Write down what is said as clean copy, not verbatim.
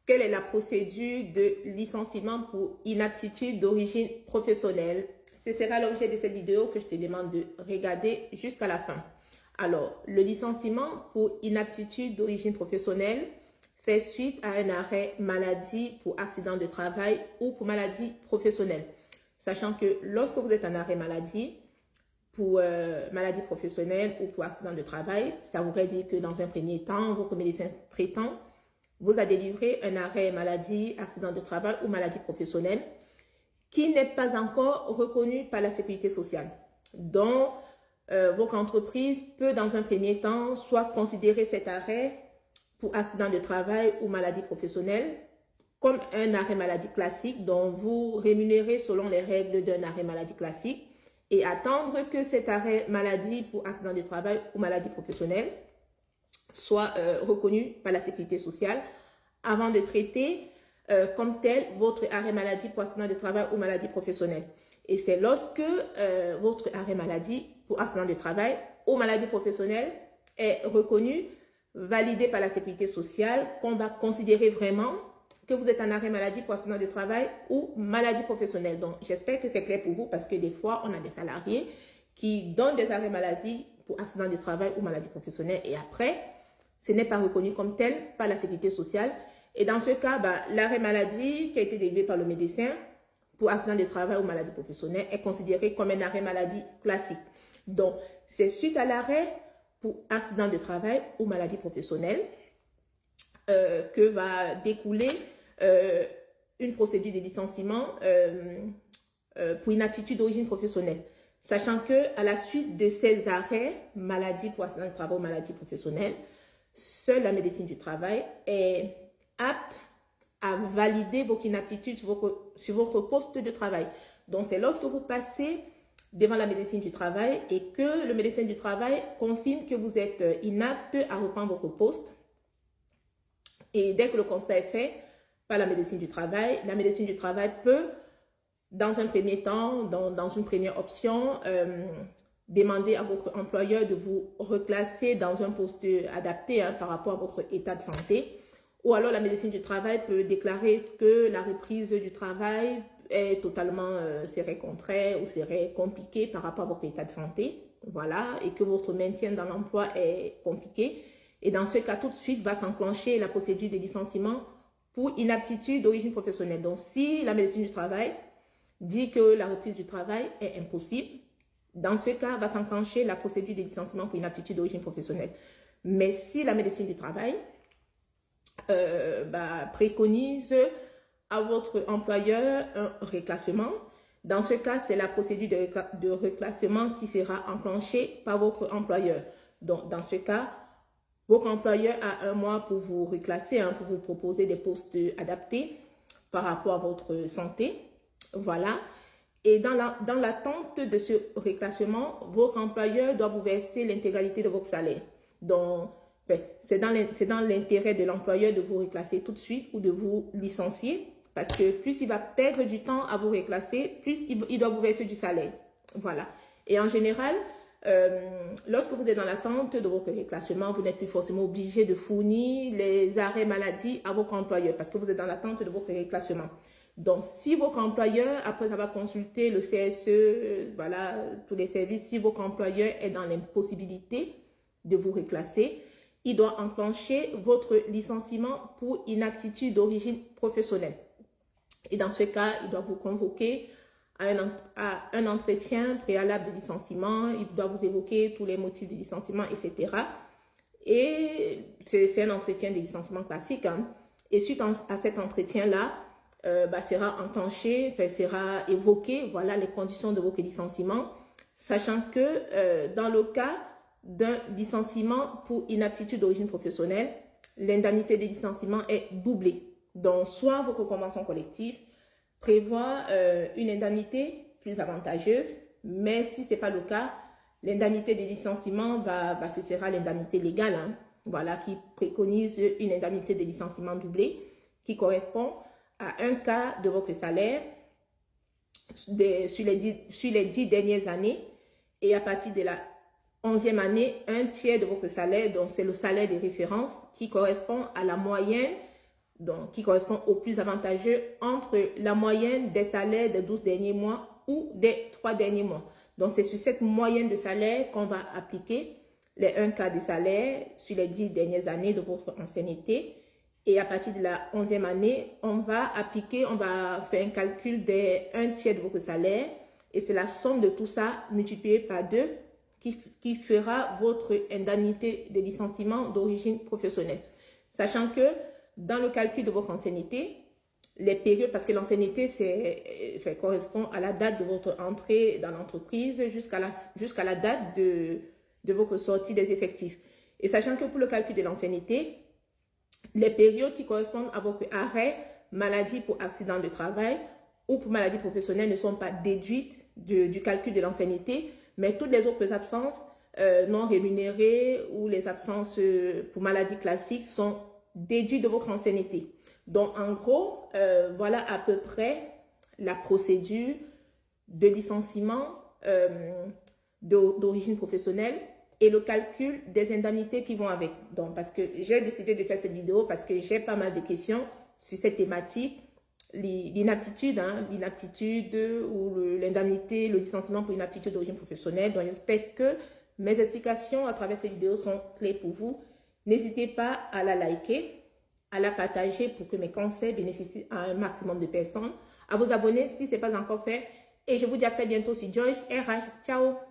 quelle est la procédure de licenciement pour inaptitude d'origine professionnelle? Ce sera l'objet de cette vidéo que je te demande de regarder jusqu'à la fin. Alors, le licenciement pour inaptitude d'origine professionnelle fait suite à un arrêt maladie pour accident de travail ou pour maladie professionnelle. Sachant que lorsque vous êtes en arrêt maladie, pour maladie professionnelle ou pour accident de travail, ça voudrait dire que dans un premier temps, votre médecin traitant vous a délivré un arrêt maladie, accident de travail ou maladie professionnelle qui n'est pas encore reconnu par la sécurité sociale. Donc, votre entreprise peut dans un premier temps soit considérer cet arrêt pour accident de travail ou maladie professionnelle comme un arrêt maladie classique dont vous rémunérez selon les règles d'un arrêt maladie classique et attendre que cet arrêt maladie pour accident de travail ou maladie professionnelle soit reconnu par la sécurité sociale avant de traiter comme tel votre arrêt maladie pour accident de travail ou maladie professionnelle. Et c'est lorsque votre arrêt maladie pour accident de travail ou maladie professionnelle est reconnu, validé par la sécurité sociale, qu'on va considérer vraiment que vous êtes en arrêt maladie pour accident de travail ou maladie professionnelle. Donc, j'espère que c'est clair pour vous parce que des fois, on a des salariés qui donnent des arrêts maladie pour accident de travail ou maladie professionnelle et après, ce n'est pas reconnu comme tel par la sécurité sociale. Et dans ce cas, l'arrêt maladie qui a été délivré par le médecin pour accident de travail ou maladie professionnelle est considéré comme un arrêt maladie classique. Donc, c'est suite à l'arrêt pour accident de travail ou maladie professionnelle que va découler une procédure de licenciement pour inaptitude d'origine professionnelle. Sachant que à la suite de ces arrêts, maladie pour accident de travail ou maladie professionnelle, seule la médecine du travail est apte à valider votre inaptitude sur votre poste de travail. Donc, c'est lorsque vous passez devant la médecine du travail et que le médecin du travail confirme que vous êtes inapte à reprendre votre poste. Et dès que le constat est fait par la médecine du travail peut, dans un premier temps, dans une première option, demander à votre employeur de vous reclasser dans un poste adapté par rapport à votre état de santé. Ou alors la médecine du travail peut déclarer que la reprise du travail est totalement serait contraire ou serait compliquée par rapport à votre état de santé. Voilà, et que votre maintien dans l'emploi est compliqué. Et dans ce cas, tout de suite va s'enclencher la procédure de licenciement pour inaptitude d'origine professionnelle. Donc, si la médecine du travail dit que la reprise du travail est impossible, dans ce cas, va s'enclencher la procédure de licenciement pour inaptitude d'origine professionnelle. Mais si la médecine du travail préconise à votre employeur un reclassement, dans ce cas, c'est la procédure de reclassement qui sera enclenchée par votre employeur. Donc, dans ce cas, votre employeur a 1 mois pour vous reclasser, pour vous proposer des postes adaptés par rapport à votre santé. Voilà. Et dans l'attente de ce reclassement, votre employeur doit vous verser l'intégralité de votre salaire. Donc, c'est dans l'intérêt de l'employeur de vous reclasser tout de suite ou de vous licencier. Parce que plus il va perdre du temps à vous reclasser, plus il doit vous verser du salaire. Voilà. Et en général, lorsque vous êtes dans l'attente de votre reclassement, vous n'êtes plus forcément obligé de fournir les arrêts maladie à votre employeur parce que vous êtes dans l'attente de votre reclassement. Donc, si votre employeur, après avoir consulté le CSE, voilà, tous les services, si votre employeur est dans l'impossibilité de vous reclasser, il doit enclencher votre licenciement pour inaptitude d'origine professionnelle. Et dans ce cas, il doit vous convoquer à un entretien préalable de licenciement, il doit vous évoquer tous les motifs de licenciement, etc. Et c'est un entretien de licenciement classique. Et suite à cet entretien-là, sera enclenché, sera évoqué, voilà, les conditions de votre licenciement, sachant que dans le cas d'un licenciement pour inaptitude d'origine professionnelle, l'indemnité de licenciement est doublée. Donc, soit votre convention collective prévoit une indemnité plus avantageuse, mais si ce n'est pas le cas, l'indemnité de licenciement ce sera l'indemnité légale, voilà, qui préconise une indemnité de licenciement doublée qui correspond à un quart de votre salaire sur les 10 dernières années et à partir de la 11e année, un tiers de votre salaire, donc c'est le salaire de référence qui correspond à la moyenne donc qui correspond au plus avantageux entre la moyenne des salaires des 12 derniers mois ou des 3 derniers mois. Donc, c'est sur cette moyenne de salaire qu'on va appliquer les 1 quart de salaire sur les 10 dernières années de votre ancienneté. Et à partir de la 11e année, on va faire un calcul des 1 tiers de votre salaire. Et c'est la somme de tout ça multipliée par 2 qui fera votre indemnité de licenciement d'origine professionnelle. Sachant que dans le calcul de votre ancienneté, les périodes, parce que l'ancienneté correspond à la date de votre entrée dans l'entreprise jusqu'à la date de votre sortie des effectifs. Et sachant que pour le calcul de l'ancienneté, les périodes qui correspondent à votre arrêt, maladie pour accident de travail ou pour maladie professionnelle ne sont pas déduites du calcul de l'ancienneté, mais toutes les autres absences non rémunérées ou les absences pour maladie classique sont déduites de votre ancienneté. Donc, en gros, voilà à peu près la procédure de licenciement d'origine professionnelle et le calcul des indemnités qui vont avec. Donc, parce que j'ai décidé de faire cette vidéo parce que j'ai pas mal de questions sur cette thématique, l'inaptitude ou l'indemnité, le licenciement pour inaptitude d'origine professionnelle. Donc, j'espère que mes explications à travers cette vidéo sont claires pour vous. N'hésitez pas à la liker, à la partager pour que mes conseils bénéficient à un maximum de personnes, à vous abonner si ce n'est pas encore fait. Et je vous dis à très bientôt sur Joyce RH. Ciao!